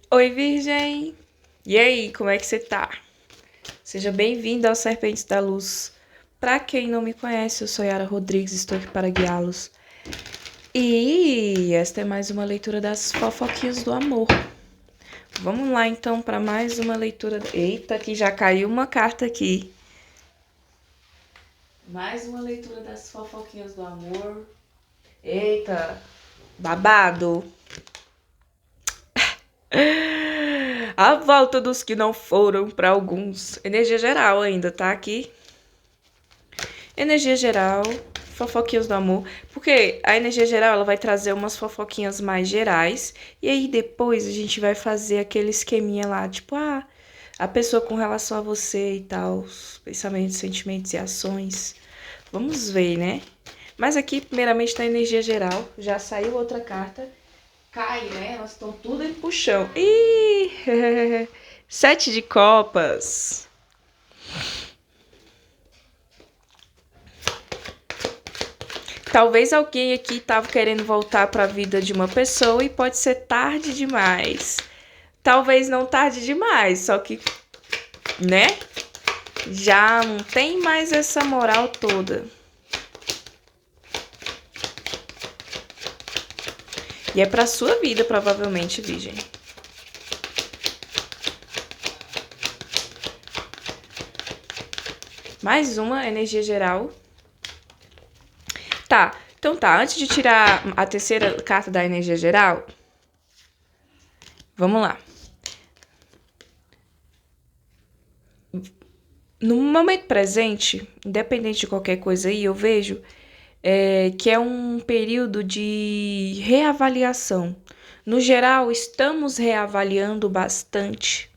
Oi, Virgem! E aí, como é que você tá? Seja bem-vindo aos Serpentes da Luz. Pra quem não me conhece, eu sou Yara Rodrigues, estou aqui para guiá-los. E esta é mais uma leitura das fofoquinhas do amor. Vamos lá então para mais uma leitura. Eita, que já caiu uma carta aqui. Mais uma leitura das fofoquinhas do amor. Eita, babado. A volta dos que não foram para alguns. Energia geral ainda, tá aqui. Energia geral, fofoquinhas do amor. Porque a energia geral, ela vai trazer umas fofoquinhas mais gerais. E aí depois a gente vai fazer aquele esqueminha lá, tipo, a pessoa com relação a você e tal, os pensamentos, sentimentos e ações. Vamos ver, né? Mas aqui, primeiramente, tá a energia geral. Já saiu outra carta. Cai, né? Elas estão tudo indo pro chão. Ih! 7 de copas. Talvez alguém aqui tava querendo voltar para a vida de uma pessoa e pode ser tarde demais. Talvez não tarde demais, só que, né? Já não tem mais essa moral toda. E é pra sua vida, provavelmente, Virgem. Mais uma energia geral. Tá, então tá. Antes de tirar a terceira carta da energia geral, vamos lá. No momento presente, independente de qualquer coisa aí, eu vejo que é um período de reavaliação. No geral, estamos reavaliando bastante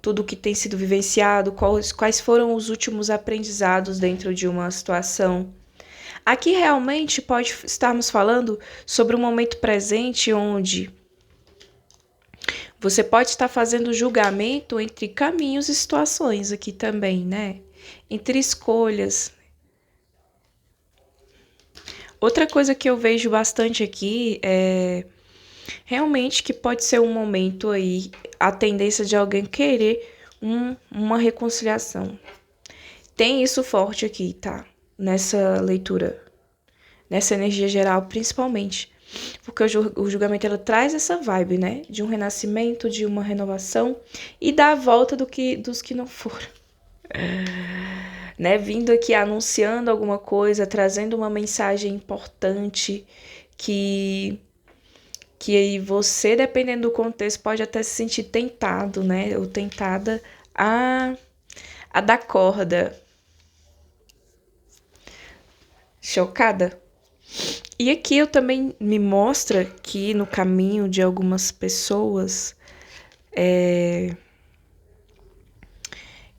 tudo que tem sido vivenciado, quais foram os últimos aprendizados dentro de uma situação. Aqui realmente pode estarmos falando sobre um momento presente onde você pode estar fazendo julgamento entre caminhos e situações aqui também, né? Entre escolhas. Outra coisa que eu vejo bastante aqui é realmente que pode ser um momento aí, a tendência de alguém querer uma reconciliação. Tem isso forte aqui, tá? Nessa leitura, nessa energia geral, principalmente. Porque o julgamento ela traz essa vibe, né? De um renascimento, de uma renovação e da volta dos que não foram. Né? Vindo aqui anunciando alguma coisa, trazendo uma mensagem importante que aí você, dependendo do contexto, pode até se sentir tentado, né? Ou tentada a dar corda. Chocada? E aqui eu também me mostra que no caminho de algumas pessoas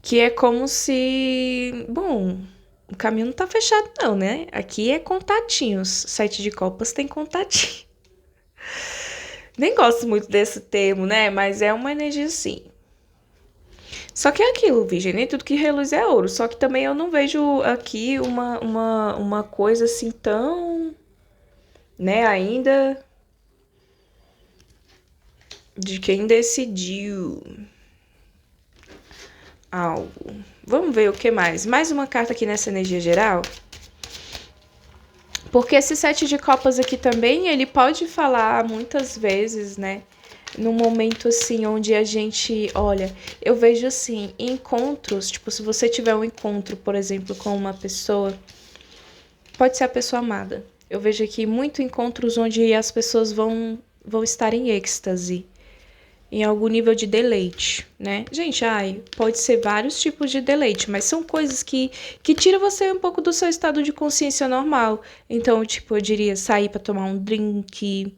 que é como se, bom, o caminho não tá fechado não, né? Aqui é contatinhos. Sete de copas tem contatinho. Nem gosto muito desse termo, né? Mas é uma energia assim. Só que é aquilo, Virgem, nem tudo que reluz é ouro. Só que também eu não vejo aqui uma coisa assim tão, né, ainda de quem decidiu algo. Vamos ver o que mais. Mais uma carta aqui nessa energia geral. Porque esse sete de copas aqui também, ele pode falar muitas vezes, né? Num momento assim, onde a gente, olha, eu vejo assim, encontros, tipo, se você tiver um encontro, por exemplo, com uma pessoa, pode ser a pessoa amada. Eu vejo aqui muito encontros onde as pessoas vão estar em êxtase, em algum nível de deleite, né? Gente, pode ser vários tipos de deleite, mas são coisas que tiram você um pouco do seu estado de consciência normal. Então, tipo, eu diria sair para tomar um drink,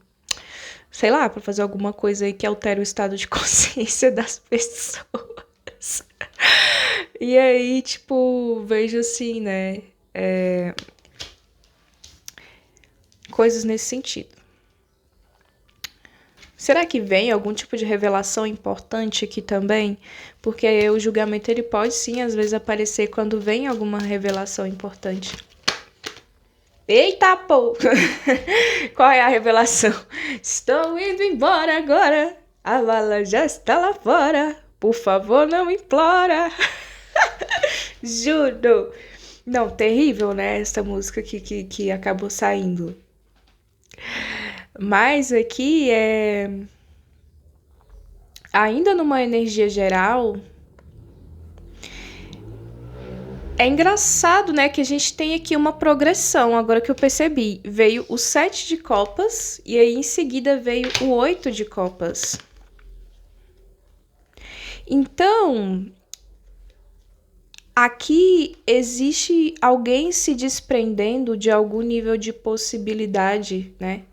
sei lá, para fazer alguma coisa aí que altere o estado de consciência das pessoas. E aí, tipo, vejo assim, né? Coisas nesse sentido. Será que vem algum tipo de revelação importante aqui também? Porque o julgamento ele pode sim, às vezes, aparecer quando vem alguma revelação importante. Eita, pô! Qual é a revelação? Estou indo embora agora. A mala já está lá fora. Por favor, não implora. Juro. Não, terrível, né? Essa música que acabou saindo. Mas aqui é. Ainda numa energia geral. É engraçado, né, que a gente tem aqui uma progressão, agora que eu percebi. Veio o 7 de copas e aí em seguida veio o 8 de copas. Então, aqui existe alguém se desprendendo de algum nível de possibilidade, né?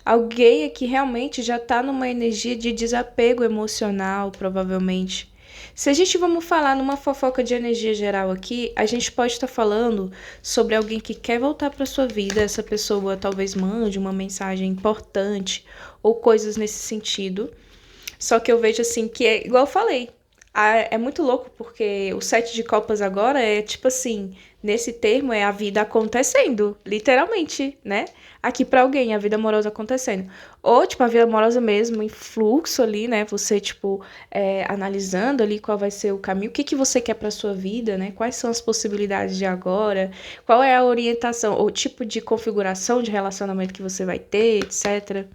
Alguém aqui realmente já tá numa energia de desapego emocional, provavelmente. Se a gente vamos falar numa fofoca de energia geral aqui, a gente pode estar falando sobre alguém que quer voltar para sua vida, essa pessoa talvez mande uma mensagem importante ou coisas nesse sentido. Só que eu vejo assim que é igual eu falei. É muito louco porque o 7 de copas agora é tipo assim, nesse termo é a vida acontecendo, literalmente, né? Aqui pra alguém, a vida amorosa acontecendo. Ou, tipo, a vida amorosa mesmo, em fluxo ali, né? Você, tipo, analisando ali qual vai ser o caminho, o que que você quer pra sua vida, né? Quais são as possibilidades de agora, qual é a orientação, ou tipo de configuração de relacionamento que você vai ter, etc.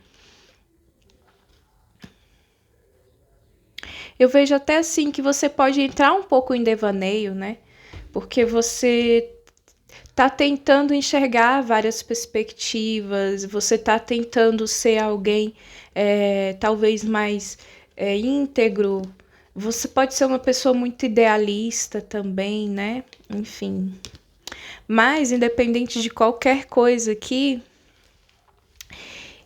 Eu vejo até assim que você pode entrar um pouco em devaneio, né? Porque você tá tentando enxergar várias perspectivas, você tá tentando ser alguém talvez mais íntegro. Você pode ser uma pessoa muito idealista também, né? Enfim. Mas, independente de qualquer coisa aqui,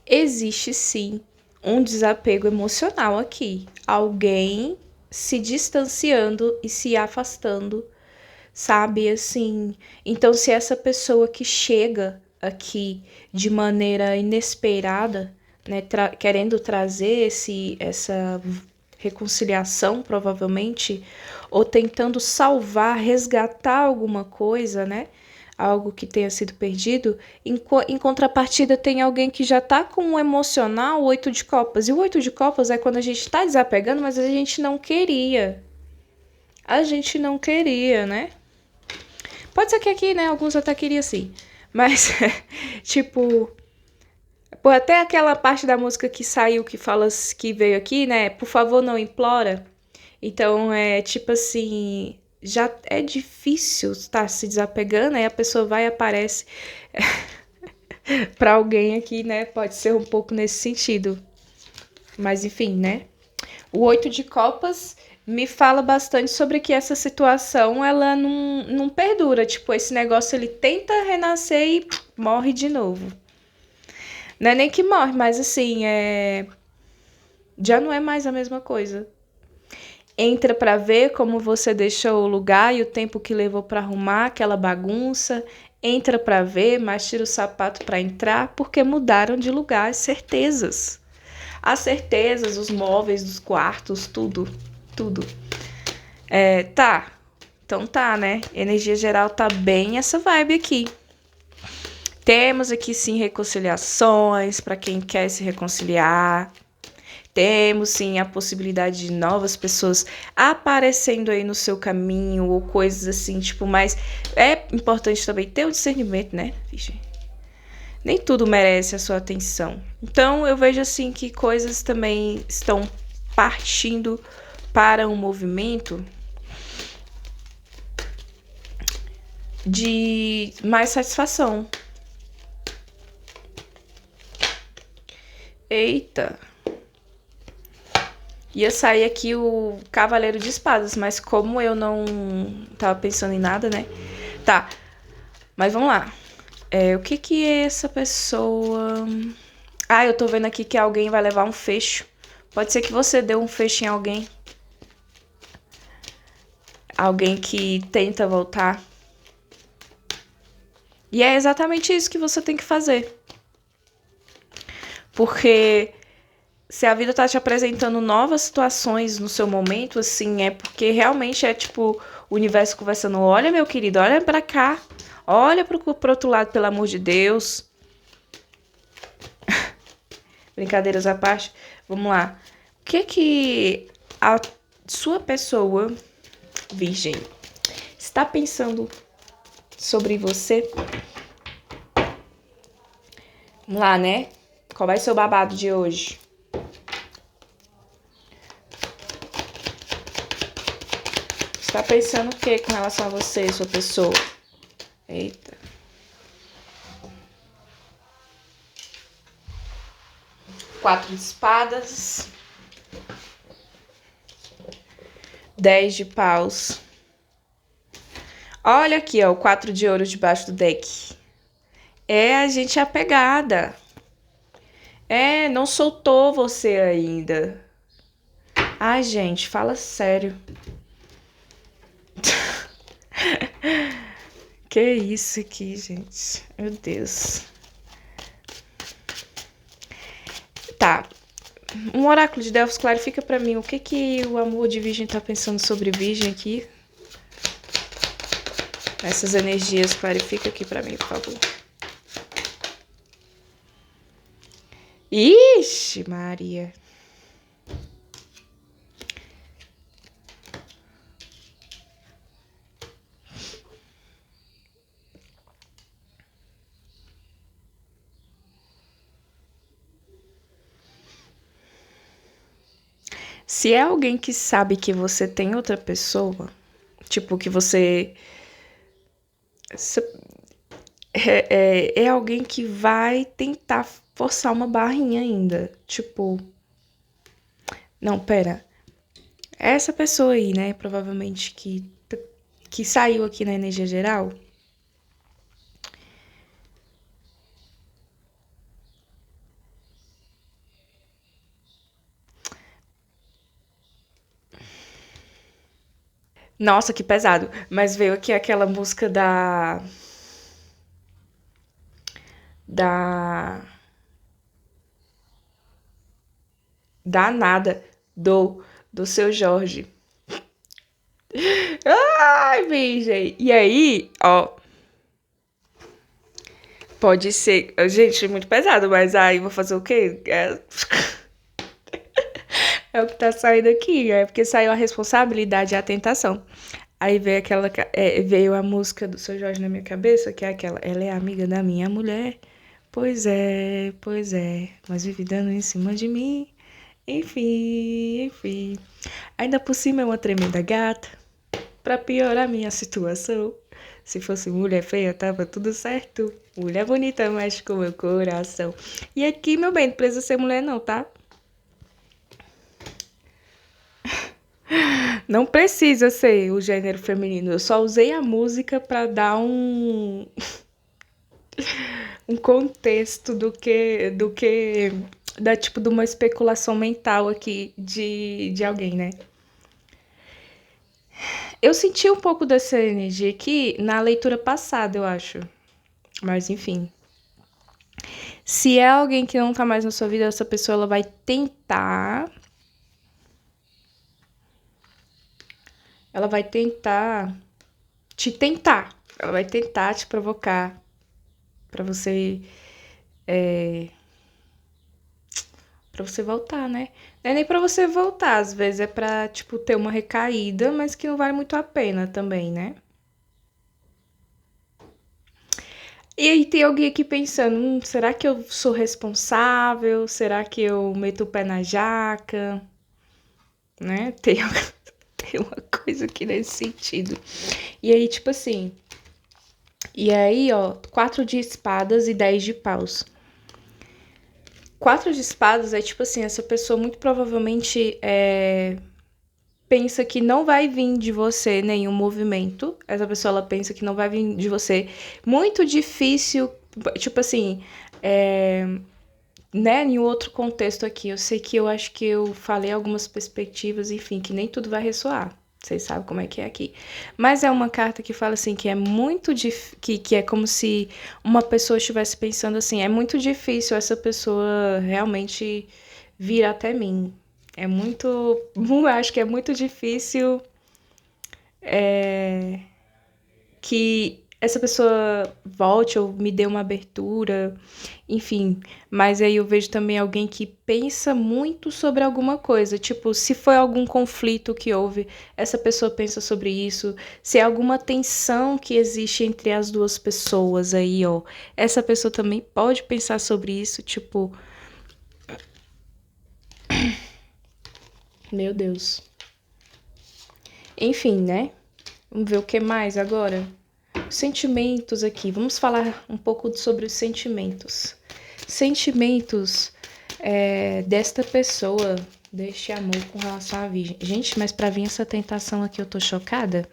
existe sim um desapego emocional aqui. Alguém se distanciando e se afastando, sabe? Assim, então se essa pessoa que chega aqui de maneira inesperada, né, querendo trazer essa reconciliação, provavelmente, ou tentando salvar, resgatar alguma coisa, né? Algo que tenha sido perdido, em contrapartida tem alguém que já tá com um emocional 8 de copas. E o 8 de copas é quando a gente tá desapegando, mas a gente não queria. A gente não queria, né? Pode ser que aqui, né, alguns até queriam sim. Mas, tipo, pô, até aquela parte da música que saiu, que fala, que veio aqui, né, por favor não implora. Então, é tipo assim, já é difícil estar se desapegando, aí a pessoa vai e aparece pra alguém aqui, né, pode ser um pouco nesse sentido. Mas enfim, né. O 8 de copas me fala bastante sobre que essa situação, ela não perdura. Tipo, esse negócio, ele tenta renascer e morre de novo. Não é nem que morre, mas assim, já não é mais a mesma coisa. Entra pra ver como você deixou o lugar e o tempo que levou pra arrumar aquela bagunça. Entra pra ver, mas tira o sapato pra entrar, porque mudaram de lugar as certezas. As certezas, os móveis dos quartos, tudo, tudo. Tá. Então tá, né? Energia geral tá bem essa vibe aqui. Temos aqui sim reconciliações para quem quer se reconciliar. Temos sim a possibilidade de novas pessoas aparecendo aí no seu caminho ou coisas assim, tipo, mas é importante também ter o discernimento, né? Vixe. Nem tudo merece a sua atenção. Então eu vejo assim que coisas também estão partindo para um movimento de mais satisfação. Eita. Ia sair aqui o Cavaleiro de Espadas, mas como eu não tava pensando em nada, né? Tá, mas vamos lá. O que que é essa pessoa... Ah, eu tô vendo aqui que alguém vai levar um fecho. Pode ser que você dê um fecho em alguém. Alguém que tenta voltar. E é exatamente isso que você tem que fazer. Porque se a vida tá te apresentando novas situações no seu momento, assim, é porque realmente é tipo o universo conversando: olha, meu querido, olha pra cá. Olha pro outro lado, pelo amor de Deus. Brincadeiras à parte. Vamos lá. O que a sua pessoa, virgem, está pensando sobre você? Vamos lá, né? Qual vai ser o babado de hoje? Você tá pensando o que com relação a você, sua pessoa? Eita. 4 de espadas. 10 de paus. Olha aqui, ó, o 4 de ouro debaixo do deck. É a gente apegada. É, não soltou você ainda. Ai, gente, fala sério. Que isso aqui, gente. Meu Deus. Tá. Um oráculo de Delfos clarifica pra mim o que o amor de Virgem tá pensando sobre Virgem aqui. Essas energias, clarifica aqui pra mim, por favor. Ixi, Maria. Se é alguém que sabe que você tem outra pessoa, tipo, que você. É alguém que vai tentar forçar uma barrinha ainda. Tipo. Não, pera. Essa pessoa aí, né? Provavelmente que saiu aqui na energia geral. Nossa, que pesado. Mas veio aqui aquela música Da. Da nada. Do seu Jorge. Ai, virgem. E aí, ó. Pode ser. Gente, muito pesado, mas aí vou fazer o quê? É o que tá saindo aqui. É porque saiu a responsabilidade e a tentação. Aí veio veio a música do seu Jorge na minha cabeça, que é aquela. Ela é amiga da minha mulher. Pois é. Mas vive dando em cima de mim. Enfim, enfim. Ainda por cima é uma tremenda gata. Pra piorar a minha situação. Se fosse mulher feia, tava tudo certo. Mulher bonita mexe com meu coração. E aqui, meu bem, não precisa ser mulher não, tá? Não precisa ser o gênero feminino. Eu só usei a música pra dar um contexto da tipo de uma especulação mental aqui de alguém, né? Eu senti um pouco dessa energia aqui na leitura passada, eu acho. Mas enfim. Se é alguém que não tá mais na sua vida, essa pessoa ela vai tentar. Ela vai tentar te tentar. Ela vai tentar te provocar pra você para você voltar, né? Não é nem pra você voltar, às vezes é pra, tipo, ter uma recaída, mas que não vale muito a pena também, né? E aí tem alguém aqui pensando, será que eu sou responsável? Será que eu meto o pé na jaca? Né? Tem uma coisa aqui nesse sentido. E aí, tipo assim. E aí, ó, 4 de espadas e 10 de paus. 4 de espadas é tipo assim, essa pessoa muito provavelmente pensa que não vai vir de você nenhum movimento. Essa pessoa ela pensa que não vai vir de você. Muito difícil, tipo assim, né, em outro contexto aqui. Eu sei que eu acho que eu falei algumas perspectivas, enfim, que nem tudo vai ressoar. Vocês sabem como é que é aqui. Mas é uma carta que fala assim que é muito que é como se uma pessoa estivesse pensando assim, é muito difícil essa pessoa realmente vir até mim. É muito, eu acho que é muito difícil que essa pessoa volte ou me dê uma abertura, enfim. Mas aí eu vejo também alguém que pensa muito sobre alguma coisa. Tipo, se foi algum conflito que houve, essa pessoa pensa sobre isso. Se é alguma tensão que existe entre as duas pessoas aí, ó. Essa pessoa também pode pensar sobre isso, tipo, meu Deus. Enfim, né? Vamos ver o que mais agora. Sentimentos aqui. Vamos falar um pouco sobre os sentimentos. Sentimentos desta pessoa, deste amor com relação à Virgem. Gente, mas pra vir essa tentação aqui eu tô chocada.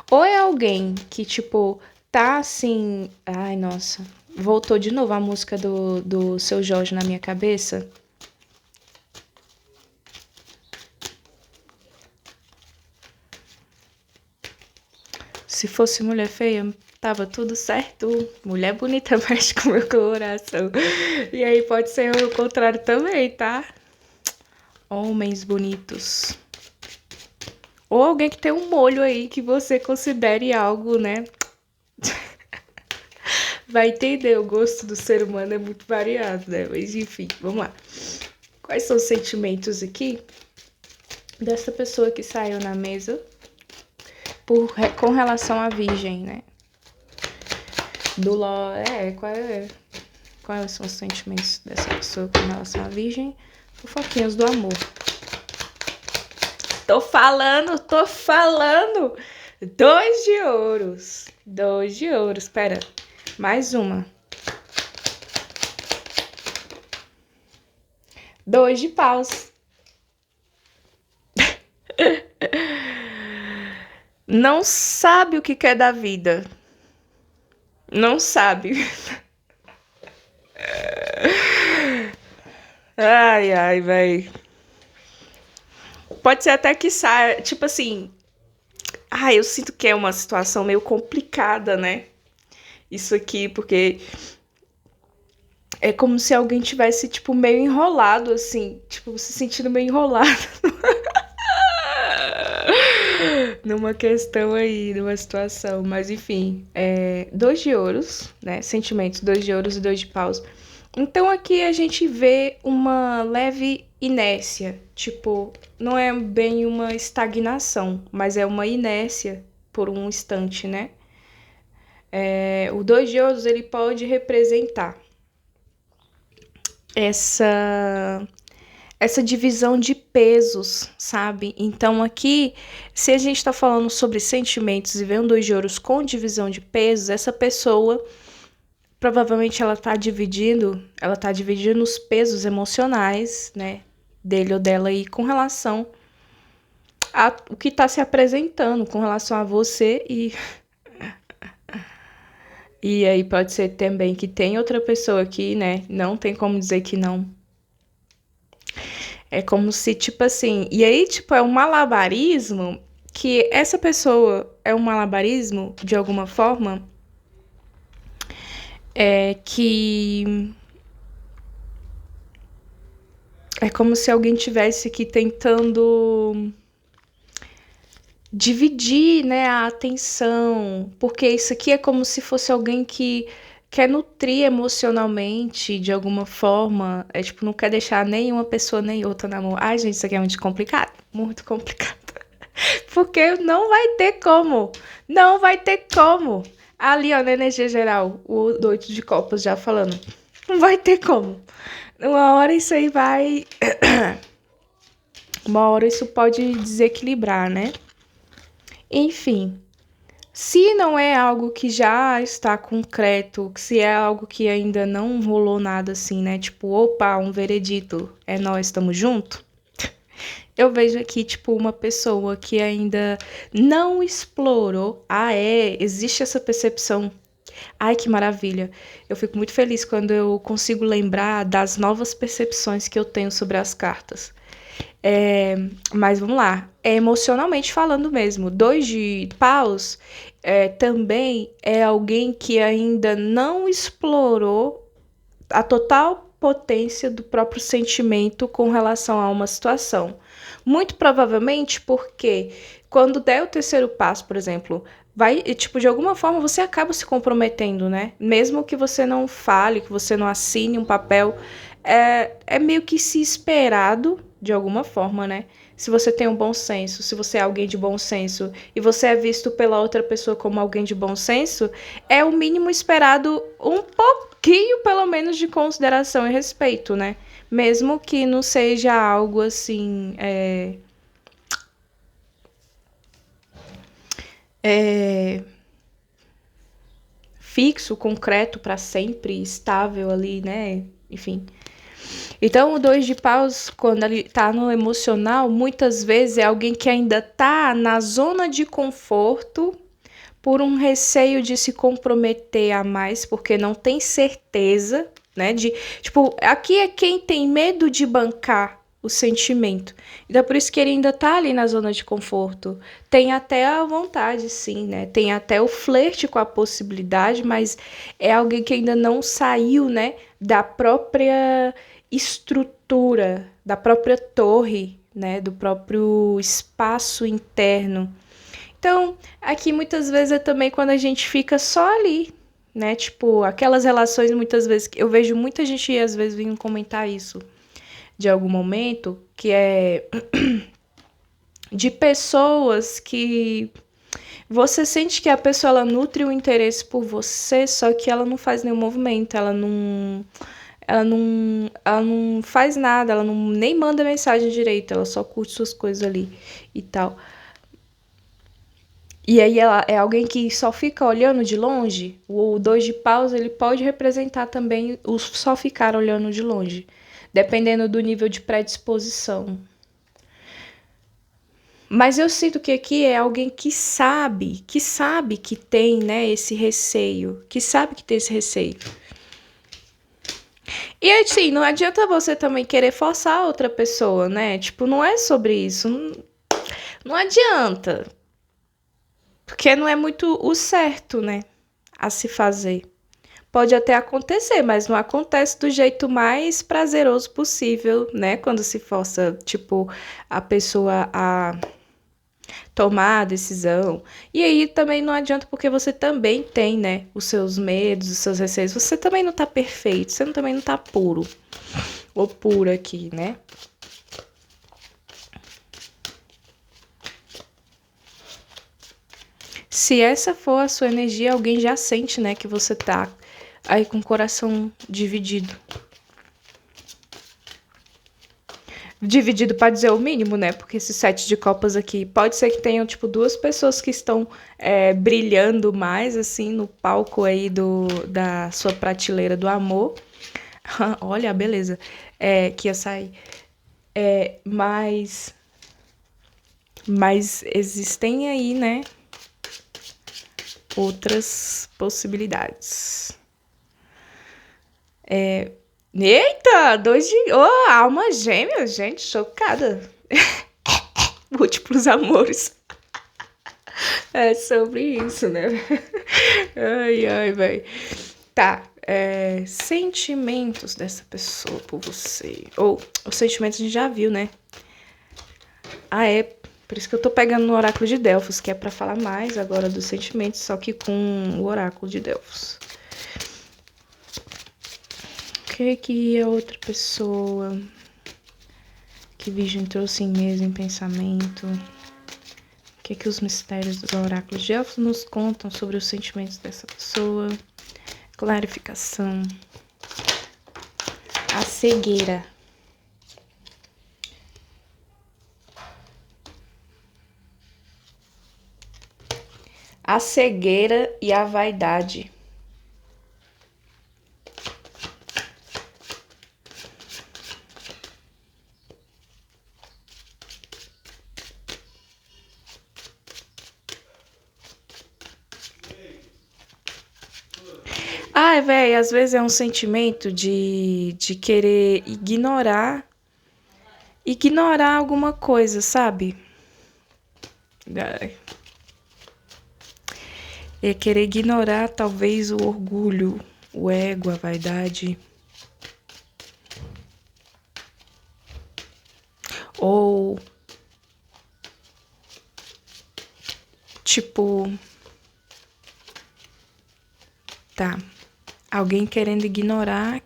Ou é alguém que, tipo, tá assim. Ai, nossa. Voltou de novo a música do Seu Jorge na minha cabeça. Se fosse mulher feia, tava tudo certo. Mulher bonita mexe com meu coração. E aí pode ser o contrário também, tá? Homens bonitos. Ou alguém que tem um molho aí que você considere algo, né? Vai entender, o gosto do ser humano é muito variado, né? Mas enfim, vamos lá. Quais são os sentimentos aqui dessa pessoa que saiu na mesa com relação à Virgem, né? Quais são os sentimentos dessa pessoa com relação à Virgem? Fofoquinhas do amor. Tô falando! 2 de ouros. 2 de ouros, espera. Mais uma. 2 de paus. Não sabe o que quer da vida. Não sabe. Ai, ai, véi. Pode ser até que saia, tipo assim. Ai, eu sinto que é uma situação meio complicada, né? Isso aqui, porque é como se alguém tivesse, tipo, meio enrolado, assim. Tipo, se sentindo meio enrolado. Numa questão aí, numa situação. Mas, enfim, 2 de ouros, né? Sentimentos, 2 de ouros e 2 de paus. Então, aqui a gente vê uma leve inércia. Tipo, não é bem uma estagnação, mas é uma inércia por um instante, né? O 2 de ouros, ele pode representar essa divisão de pesos, sabe? Então aqui, se a gente tá falando sobre sentimentos e vem um 2 de ouros com divisão de pesos, essa pessoa provavelmente ela tá dividindo os pesos emocionais, né, dele ou dela aí com relação a o que tá se apresentando com relação a você e aí pode ser também que tem outra pessoa aqui, né? Não tem como dizer que não. É como se, tipo assim. E aí, tipo, é um malabarismo que essa pessoa é um malabarismo, de alguma forma, que. É como se alguém tivesse aqui tentando dividir, né, a atenção, porque isso aqui é como se fosse alguém que quer nutrir emocionalmente de alguma forma, tipo, não quer deixar nenhuma pessoa nem outra na mão. Ai, gente, isso aqui é muito complicado, porque não vai ter como, não vai ter como. Ali, ó, na energia geral, o 8 de copas já falando, não vai ter como. Uma hora isso aí vai, uma hora isso pode desequilibrar, né? Enfim, se não é algo que já está concreto, se é algo que ainda não rolou nada assim, né? Tipo, opa, um veredito, é nós, estamos junto. Eu vejo aqui, tipo, uma pessoa que ainda não explorou. Existe essa percepção. Ai, que maravilha. Eu fico muito feliz quando eu consigo lembrar das novas percepções que eu tenho sobre as cartas. Mas vamos lá, emocionalmente falando mesmo, 2 de paus também é alguém que ainda não explorou a total potência do próprio sentimento com relação a uma situação. Muito provavelmente porque quando der o terceiro passo, por exemplo, vai, e, tipo, de alguma forma você acaba se comprometendo, né? Mesmo que você não fale, que você não assine um papel, é meio que se esperado, de alguma forma, né? Se você tem um bom senso, se você é alguém de bom senso e você é visto pela outra pessoa como alguém de bom senso, é o mínimo esperado um pouquinho, pelo menos, de consideração e respeito, né? Mesmo que não seja algo assim, é, fixo, concreto para sempre, estável ali, né? Enfim. Então, o dois de paus, quando ele tá no emocional, muitas vezes é alguém que ainda tá na zona de conforto por um receio de se comprometer a mais, porque não tem certeza, né? De, tipo, aqui é quem tem medo de bancar o sentimento. Então, por isso que ele ainda tá ali na zona de conforto. Tem até a vontade, sim, né? Tem até o flerte com a possibilidade, mas é alguém que ainda não saiu, né? Da própria estrutura, da própria torre, né? Do próprio espaço interno. Então, aqui muitas vezes é também quando a gente fica só ali, né? Tipo, aquelas relações muitas vezes eu vejo muita gente às vezes vindo comentar isso de algum momento, que é de pessoas que você sente que a pessoa ela nutre o interesse por você, só que ela não faz nenhum movimento, ela não faz nada, ela não nem manda mensagem direito, ela só curte suas coisas ali e tal. E aí ela é alguém que só fica olhando de longe. O dois de paus ele pode representar também o só ficar olhando de longe, dependendo do nível de predisposição. Mas eu sinto que aqui é alguém que tem, né, esse receio, que sabe que tem esse receio. E assim, não adianta você também querer forçar a outra pessoa, né? Tipo, não é sobre isso. Não adianta. Porque não é muito o certo, né? A se fazer. Pode até acontecer, mas não acontece do jeito mais prazeroso possível, né? Quando se força, tipo, a pessoa a tomar a decisão. E aí também não adianta porque você também tem, né, os seus medos, os seus receios. Você também não tá perfeito, você também não tá puro ou pura aqui, né? Se essa for a sua energia, alguém já sente, né, que você tá aí com o coração dividido. Dividido para dizer o mínimo, né? Porque esse sete de copas aqui pode ser que tenham, tipo, duas pessoas que estão brilhando mais, assim, no palco aí da sua prateleira do amor. Olha a beleza que ia sair. Mas existem aí, né? Outras possibilidades. Eita, dois de. Oh, alma gêmea, gente, chocada. Múltiplos amores. É sobre isso, né? Ai, ai, velho. Tá. Sentimentos dessa pessoa por você. Ou, os sentimentos a gente já viu, né? Ah, é. Por isso que eu tô pegando no oráculo de Delfos, que é pra falar mais agora dos sentimentos, só que com o oráculo de Delfos. O que a outra pessoa que Virgem trouxe em mesa, em pensamento? O que os mistérios dos oráculos de Delfos nos contam sobre os sentimentos dessa pessoa? Clarificação. A cegueira. A cegueira e a vaidade. Ah, velho, às vezes é um sentimento de querer ignorar alguma coisa, sabe? É querer ignorar talvez o orgulho, o ego, a vaidade. Ou tipo Tá. Alguém querendo ignorar.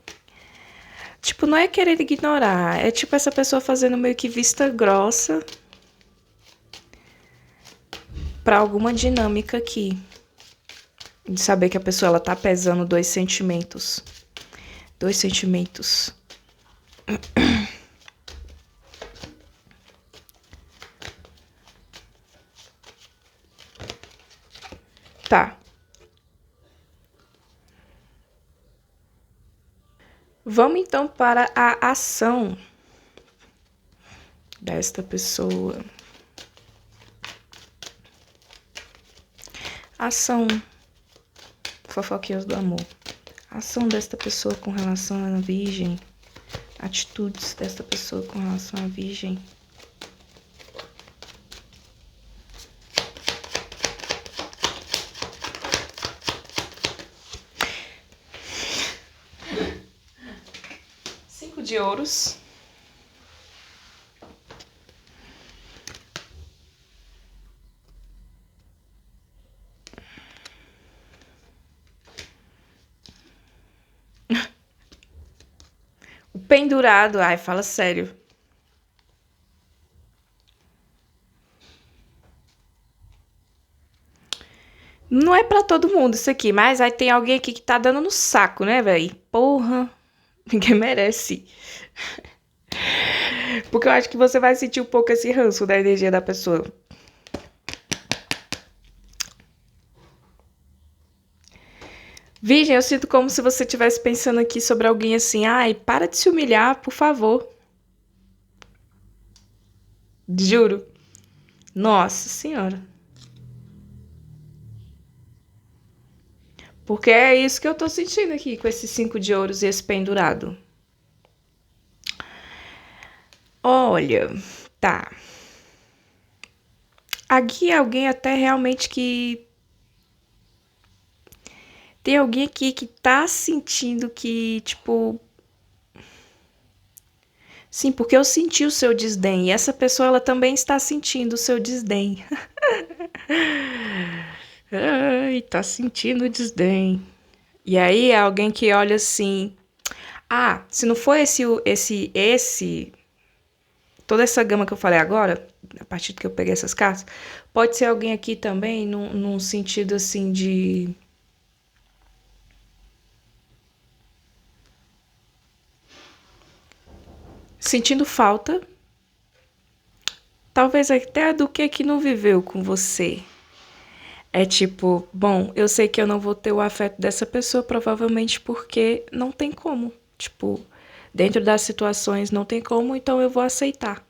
Tipo, não é querer ignorar. É tipo essa pessoa fazendo meio que vista grossa pra alguma dinâmica aqui. De saber que a pessoa ela tá pesando dois sentimentos. Dois sentimentos. Tá. Vamos então para a ação desta pessoa. Ação. Fofoquinhas do amor. Ação desta pessoa com relação à virgem. Atitudes desta pessoa com relação à virgem. Cinco de ouros. O pendurado. Ai, fala sério. Não é pra todo mundo isso aqui, mas aí tem alguém aqui que tá dando no saco, né, velho? Porra. Ninguém merece. Porque eu acho que você vai sentir um pouco esse ranço da energia da pessoa. Virgem, eu sinto como se você estivesse pensando aqui sobre alguém assim. Ai, para de se humilhar, por favor. Juro. Nossa Senhora. Porque é isso que eu tô sentindo aqui com esses 5 de ouros e esse pendurado. Olha, tá. Aqui é alguém até realmente que. Tem alguém aqui que tá sentindo que, tipo. Sim, porque eu senti o seu desdém. E essa pessoa, ela também está sentindo o seu desdém. Ai, tá sentindo o desdém. E aí é alguém que olha assim. Ah, se não for toda essa gama que eu falei agora, a partir que eu peguei essas cartas, pode ser alguém aqui também num sentido assim de. Sentindo falta. Talvez até do que não viveu com você. É tipo, bom, eu sei que eu não vou ter o afeto dessa pessoa, provavelmente porque não tem como. Tipo, dentro das situações não tem como, então eu vou aceitar.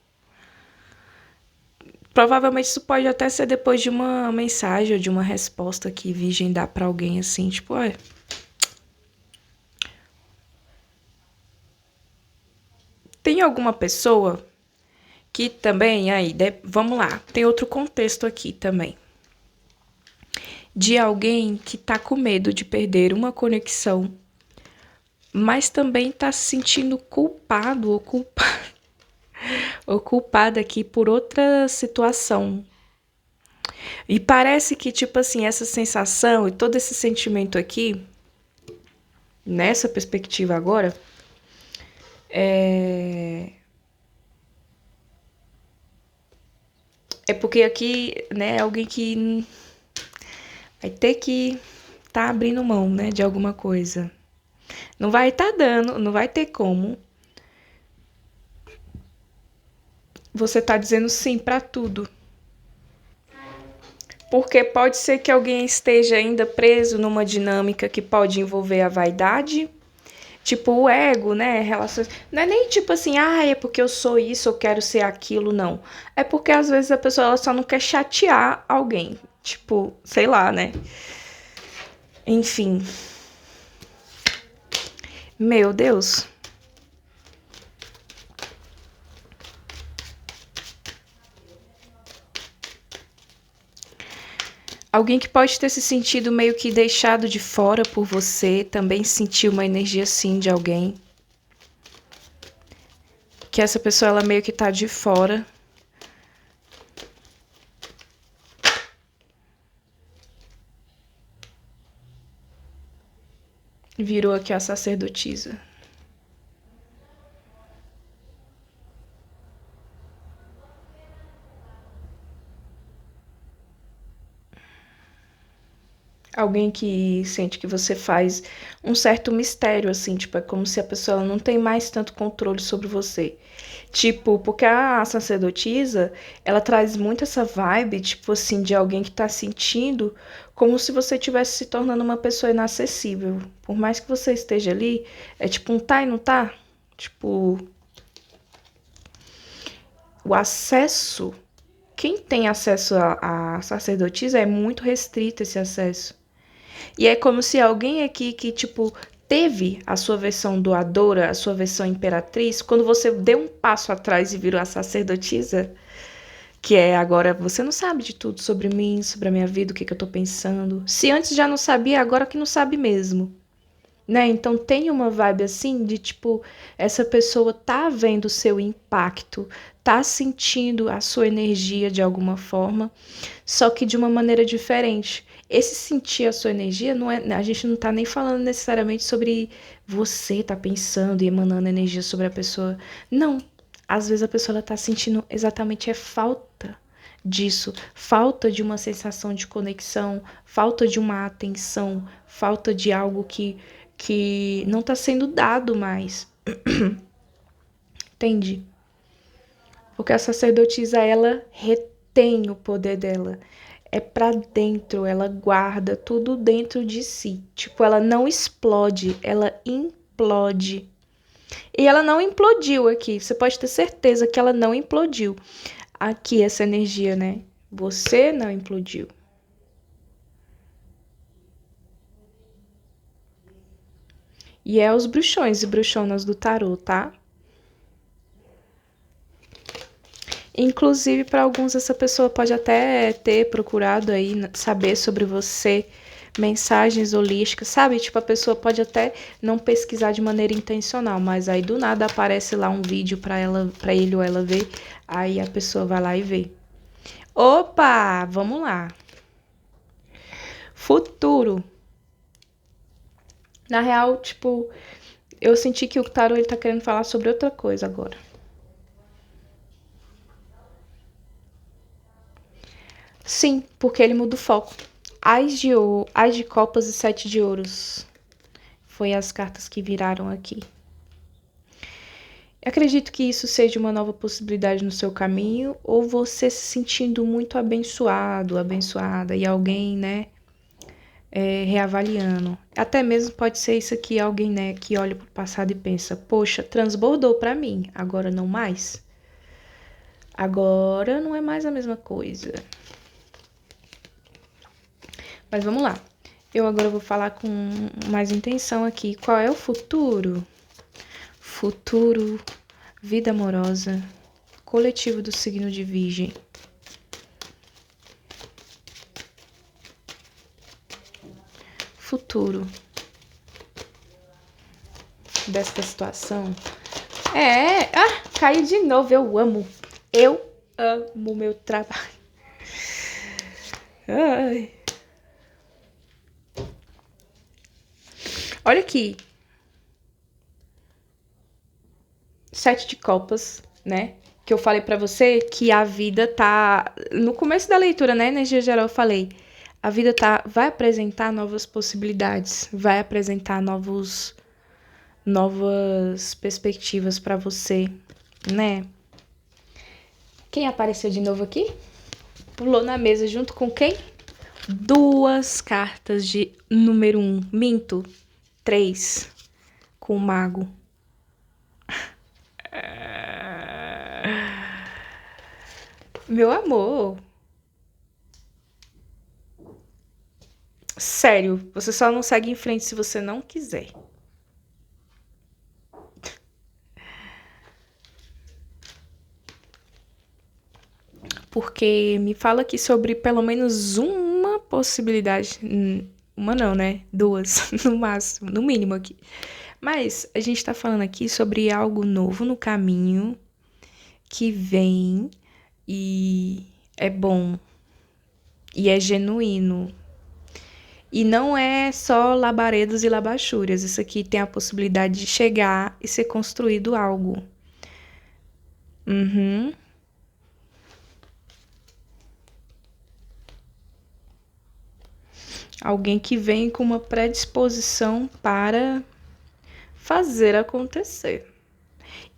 Provavelmente isso pode até ser depois de uma mensagem ou de uma resposta que Virgem dá pra alguém assim, tipo, é. Tem alguma pessoa que também, aí, vamos lá, tem outro contexto aqui também. De alguém que tá com medo de perder uma conexão, mas também tá se sentindo culpado ou culpada aqui por outra situação. E parece que, tipo assim, essa sensação e todo esse sentimento aqui, nessa perspectiva agora, é porque aqui, né, é alguém que vai ter que tá abrindo mão, né, de alguma coisa. Não vai tá dando, não vai ter como você tá dizendo sim pra tudo. Porque pode ser que alguém esteja ainda preso numa dinâmica que pode envolver a vaidade, tipo o ego, né? Relações. Não é nem tipo assim, ah, é porque eu sou isso, eu quero ser aquilo, não. É porque às vezes a pessoa ela só não quer chatear alguém. Tipo, sei lá, né? Enfim. Meu Deus. Alguém que pode ter se sentido meio que deixado de fora por você, também sentiu uma energia assim de alguém. Que essa pessoa ela meio que tá de fora. Virou aqui a sacerdotisa. Alguém que sente que você faz um certo mistério, assim, tipo, é como se a pessoa não tem mais tanto controle sobre você. Tipo, porque a sacerdotisa, ela traz muito essa vibe, tipo assim, de alguém que tá sentindo como se você estivesse se tornando uma pessoa inacessível. Por mais que você esteja ali, é tipo um tá e não tá. Tipo, o acesso. Quem tem acesso à sacerdotisa é muito restrito esse acesso. E é como se alguém aqui que, tipo, teve a sua versão doadora, a sua versão imperatriz, quando você deu um passo atrás e virou a sacerdotisa, que é agora você não sabe de tudo sobre mim, sobre a minha vida, o que, que eu tô pensando. Se antes já não sabia, agora que não sabe mesmo. Né? Então tem uma vibe assim de tipo, essa pessoa tá vendo o seu impacto, tá sentindo a sua energia de alguma forma, só que de uma maneira diferente. Esse sentir a sua energia não é, a gente não tá nem falando necessariamente sobre você tá pensando e emanando energia sobre a pessoa. Não. Às vezes a pessoa ela tá sentindo exatamente falta disso, falta de uma sensação de conexão, falta de uma atenção, falta de algo que não está sendo dado mais. Entende? Porque a sacerdotisa, ela retém o poder dela. É pra dentro, ela guarda tudo dentro de si. Tipo, ela não explode, ela implode. E ela não implodiu aqui. Você pode ter certeza que ela não implodiu. Aqui, essa energia, né? Você não implodiu. E é os bruxões e bruxonas do tarô, tá? Inclusive, para alguns, essa pessoa pode até ter procurado aí saber sobre você, mensagens holísticas, sabe? Tipo, a pessoa pode até não pesquisar de maneira intencional, mas aí do nada aparece lá um vídeo para ela, para ele ou ela ver, aí a pessoa vai lá e vê. Opa, vamos lá. Futuro. Na real, tipo, eu senti que o tarô ele tá querendo falar sobre outra coisa agora. Sim, porque ele muda o foco. Ás de copas e sete de ouros. Foi as cartas que viraram aqui. Acredito que isso seja uma nova possibilidade no seu caminho, ou você se sentindo muito abençoado, abençoada, e alguém, né, reavaliando. Até mesmo pode ser isso aqui, alguém, né, que olha para o passado e pensa, poxa, transbordou para mim, agora não mais. Agora não é mais a mesma coisa. Mas vamos lá. Eu agora vou falar com mais intenção aqui. Qual é o futuro? Futuro, vida amorosa, coletivo do signo de Virgem. Futuro desta situação. Caiu de novo. Eu amo. Eu amo meu trabalho. Ai. Olha aqui. 7 de copas, né? Que eu falei pra você que a vida tá... No começo da leitura, né? Energia geral, eu falei. A vida vai apresentar novas possibilidades. Vai apresentar novas perspectivas pra você, né? Quem apareceu de novo aqui? Pulou na mesa junto com quem? Duas cartas de número 1. Minto. 3. Com o mago. Meu amor. Sério, você só não segue em frente se você não quiser. Porque me fala aqui sobre pelo menos uma possibilidade. Uma não, né? Duas, no máximo, no mínimo aqui. Mas a gente tá falando aqui sobre algo novo no caminho que vem e é bom e é genuíno. E não é só labaredas e labachúrias. Isso aqui tem a possibilidade de chegar e ser construído algo. Uhum. Alguém que vem com uma predisposição para fazer acontecer.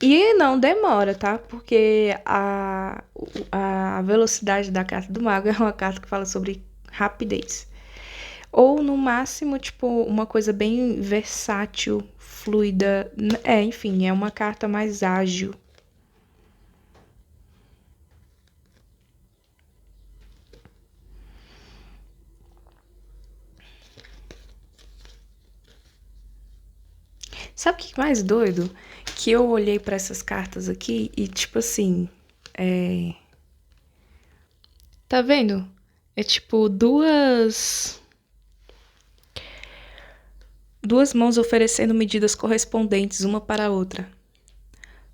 E não demora, tá? Porque a velocidade da carta do mago é uma carta que fala sobre rapidez. Ou no máximo, tipo, uma coisa bem versátil, fluida. Enfim, é uma carta mais ágil. Sabe o que é mais doido? Que eu olhei pra essas cartas aqui e, tipo assim, tá vendo? É tipo duas mãos oferecendo medidas correspondentes uma para a outra.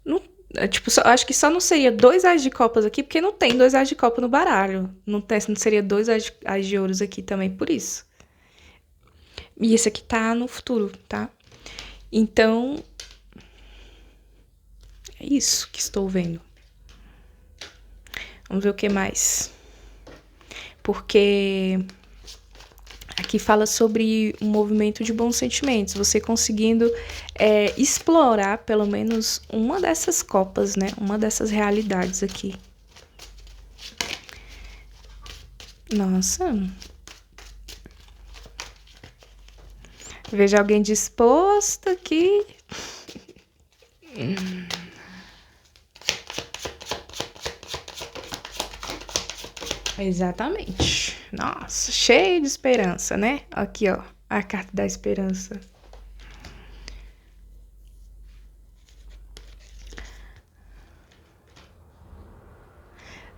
Não, tipo, acho que só não seria dois as de copas aqui, porque não tem dois as de copa no baralho. Não seria dois as de ouros aqui também, por isso. E esse aqui tá no futuro, tá? Então, é isso que estou vendo. Vamos ver o que mais. Porque aqui fala sobre um movimento de bons sentimentos. Você conseguindo explorar pelo menos uma dessas copas, né? Uma dessas realidades aqui. Nossa. Veja alguém disposto aqui. Exatamente. Nossa, cheio de esperança, né? Aqui, ó, a carta da esperança.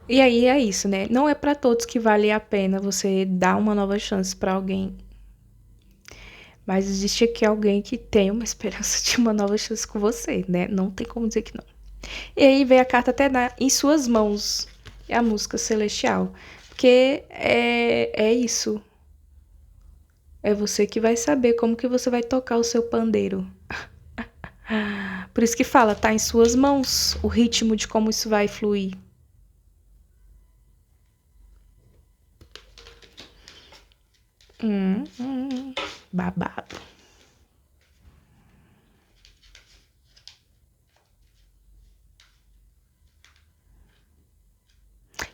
E aí é isso, né? Não é pra todos que vale a pena você dar uma nova chance pra alguém. Mas existe aqui alguém que tem uma esperança de uma nova chance com você, né? Não tem como dizer que não. E aí vem a carta até em suas mãos. É a música celestial. Porque é isso. É você que vai saber como que você vai tocar o seu pandeiro. Por isso que fala, tá em suas mãos o ritmo de como isso vai fluir. Babado.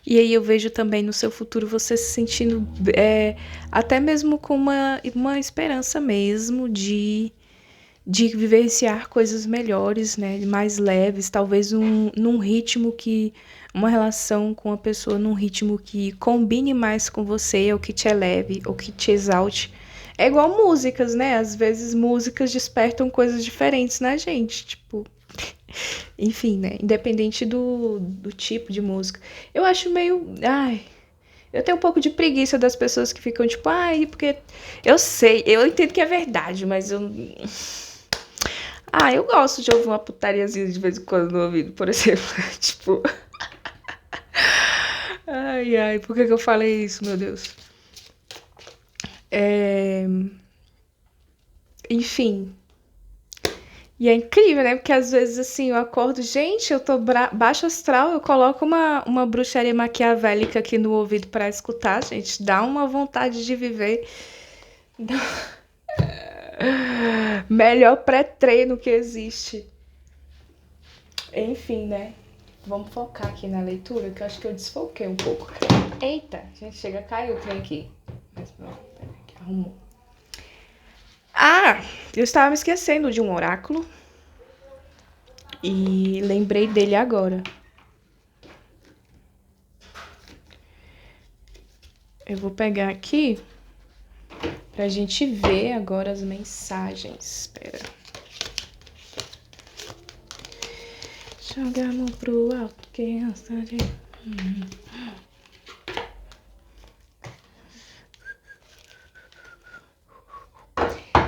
E aí eu vejo também no seu futuro você se sentindo até mesmo com uma esperança mesmo de vivenciar coisas melhores, né? Mais leves, talvez num ritmo que. Uma relação com a pessoa num ritmo que combine mais com você, ou que te eleve, ou que te exalte. É igual músicas, né? Às vezes músicas despertam coisas diferentes na gente, tipo. Enfim, né? Independente do tipo de música. Eu acho meio. Ai. Eu tenho um pouco de preguiça das pessoas que ficam tipo, ai, porque. Eu sei, eu entendo que é verdade, mas eu. Ah, eu gosto de ouvir uma putariazinha de vez em quando no ouvido, por exemplo. Tipo. Ai, ai, por que eu falei isso, meu Deus? Enfim. E é incrível, né? Porque às vezes, assim, eu acordo, gente, eu tô baixo astral, eu coloco uma bruxaria maquiavélica aqui no ouvido pra escutar, gente. Dá uma vontade de viver. Melhor pré-treino que existe. Enfim, né? Vamos focar aqui na leitura, que eu acho que eu desfoquei um pouco. Eita, gente, chega a cair o trem aqui. Mas pronto, aqui, arrumou. Ah, eu estava me esquecendo de um oráculo. E lembrei dele agora. Eu vou pegar aqui pra gente ver agora as mensagens. Espera. Joga a mão pro alto, quem gosta de...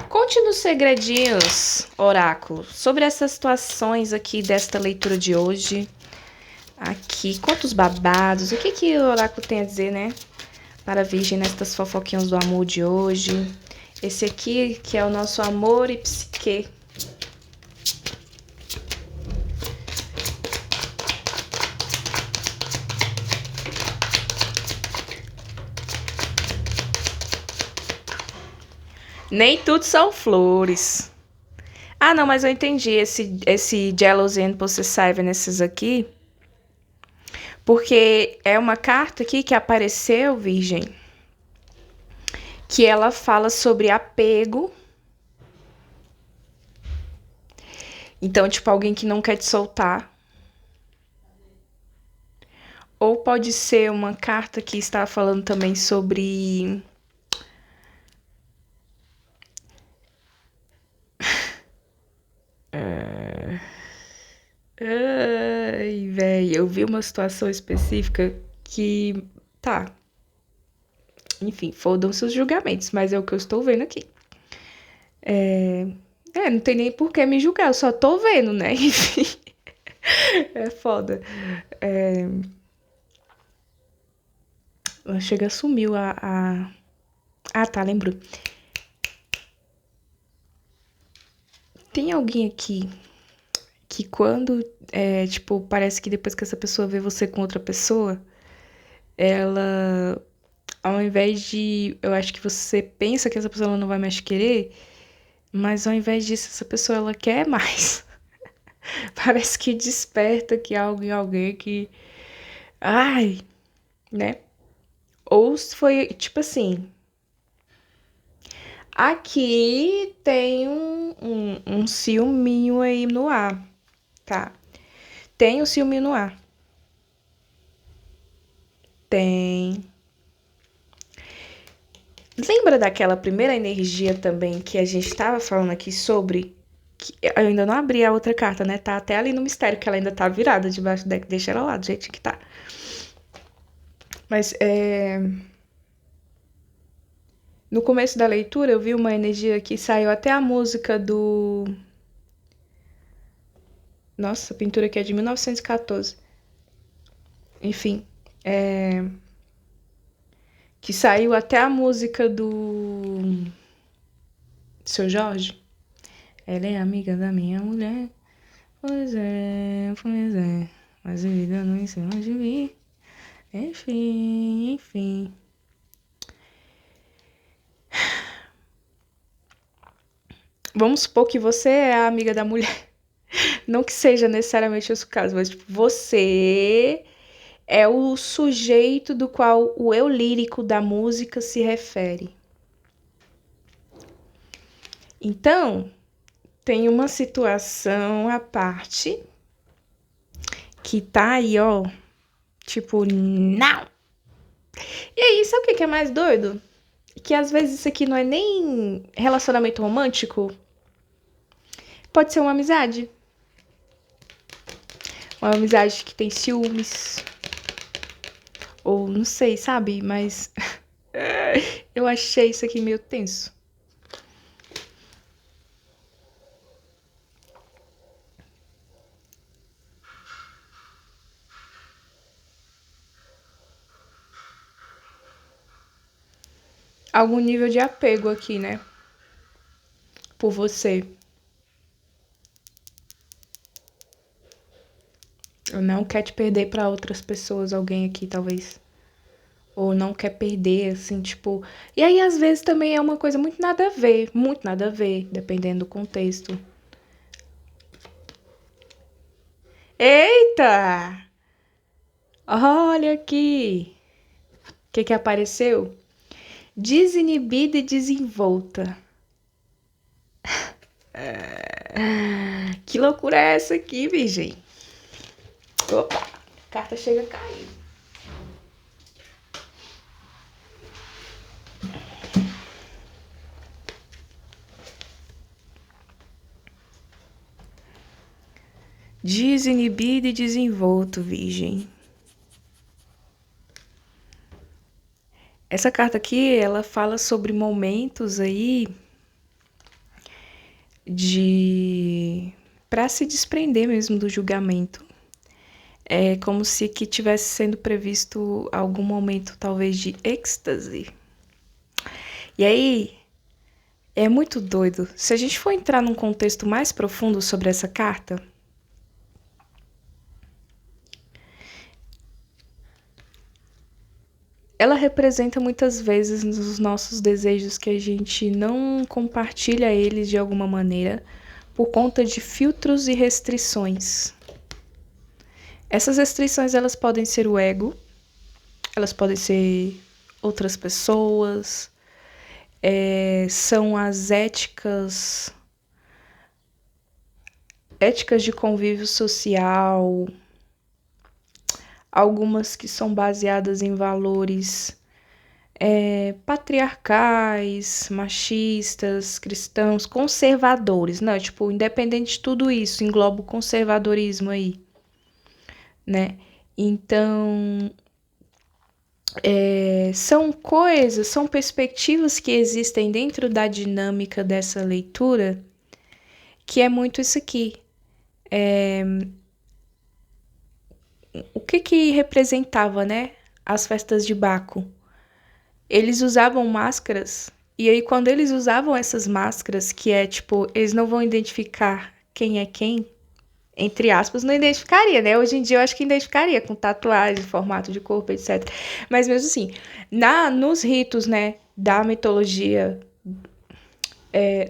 Conte-nos segredinhos, oráculo, sobre essas situações aqui desta leitura de hoje. Aqui, conta os babados, o que o oráculo tem a dizer, né? para a Virgem nestas fofoquinhas do amor de hoje. Esse aqui, que é o nosso amor e psique. Nem tudo são flores. Ah, não, mas eu entendi. Esse Jealousy and Possessiveness aqui. Porque é uma carta aqui que apareceu, Virgem, que ela fala sobre apego. Então, tipo, alguém que não quer te soltar. Ou pode ser uma carta que está falando também sobre... Ai, velho, eu vi uma situação específica que... Tá. Enfim, fodam-se os julgamentos, mas é o que eu estou vendo aqui. Não tem nem por que me julgar, eu só tô vendo, né? Enfim, é foda. Chega, sumiu a... Ah, tá, lembrou. Tem alguém aqui que quando, tipo, parece que depois que essa pessoa vê você com outra pessoa, ela, ao invés de, eu acho que você pensa que essa pessoa ela não vai mais querer, mas ao invés disso, essa pessoa ela quer mais. Parece que desperta que há algo em alguém que, ai, né? Ou se foi, tipo assim, aqui tem um ciúminho aí no ar, tá? Tem um ciúminho no ar. Tem. Lembra daquela primeira energia também que a gente estava falando aqui sobre? Que eu ainda não abri a outra carta, né? Tá até ali no mistério, que ela ainda tá virada debaixo do deck. Deixa ela lá, do jeito que tá. Mas no começo da leitura eu vi uma energia que saiu até a música do... Nossa, a pintura aqui é de 1914. Enfim, que saiu até a música do Seu Jorge. Ela é amiga da minha mulher. Pois é, pois é. Mas a vida não ensina de mim. Enfim, enfim. Vamos supor que você é a amiga da mulher. Não que seja necessariamente esse o caso, mas tipo, você é o sujeito do qual o eu lírico da música se refere. Então, tem uma situação à parte que tá aí, ó. Tipo, não! E aí, sabe o que é mais doido? Que às vezes isso aqui não é nem relacionamento romântico. Pode ser uma amizade. Uma amizade que tem ciúmes. Ou não sei, sabe? Mas eu achei isso aqui meio tenso. Algum nível de apego aqui, né? Por você. Eu não quer te perder pra outras pessoas, alguém aqui talvez. Ou não quer perder, assim, tipo. E aí, às vezes, também é uma coisa muito nada a ver, dependendo do contexto. Eita! Olha aqui! O que apareceu? Desinibida e desenvolta. Que loucura é essa aqui, virgem? Opa! A carta chega a cair. Desinibido e desenvolto, virgem. Essa carta aqui, ela fala sobre momentos aí de... para se desprender mesmo do julgamento. É como se aqui tivesse sendo previsto algum momento, talvez, de êxtase. E aí, é muito doido. Se a gente for entrar num contexto mais profundo sobre essa carta, ela representa muitas vezes os nossos desejos que a gente não compartilha eles de alguma maneira por conta de filtros e restrições. Essas restrições elas podem ser o ego, elas podem ser outras pessoas, são as éticas de convívio social, algumas que são baseadas em valores patriarcais, machistas, cristãos, conservadores, não, tipo, independente de tudo isso, engloba o conservadorismo aí, né? Então, são coisas, são perspectivas que existem dentro da dinâmica dessa leitura, que é muito isso aqui. O que representava, né, as festas de Baco? Eles usavam máscaras, e aí quando eles usavam essas máscaras, que é tipo, eles não vão identificar quem é quem, entre aspas, não identificaria, né? Hoje em dia eu acho que identificaria com tatuagem, formato de corpo, etc. Mas mesmo assim, nos ritos, né, da mitologia,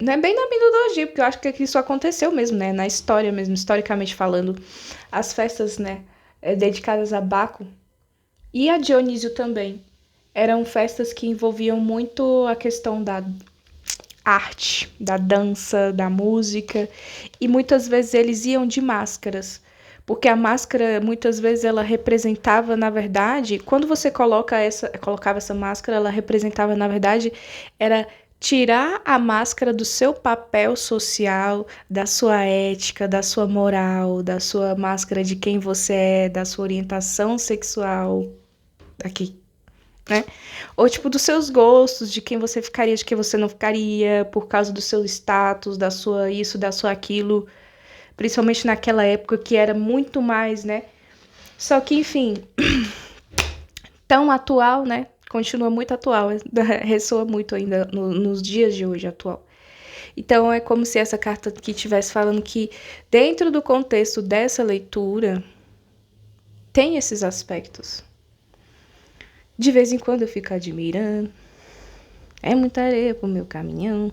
não é bem na mitologia, porque eu acho que isso aconteceu mesmo, né? Na história mesmo, historicamente falando, as festas, né, dedicadas a Baco e a Dionísio também, eram festas que envolviam muito a questão da arte, da dança, da música, e muitas vezes eles iam de máscaras, porque a máscara muitas vezes ela representava, na verdade, quando você colocava essa máscara, ela representava, na verdade, era tirar a máscara do seu papel social, da sua ética, da sua moral, da sua máscara de quem você é, da sua orientação sexual, aqui, né? Ou tipo dos seus gostos, de quem você ficaria, de quem você não ficaria, por causa do seu status, da sua isso, da sua aquilo, principalmente naquela época que era muito mais, né? Só que, enfim, tão atual, né? Continua muito atual, ressoa muito ainda nos dias de hoje atual. Então é como se essa carta aqui estivesse falando que dentro do contexto dessa leitura tem esses aspectos. De vez em quando eu fico admirando. É muita areia pro meu caminhão.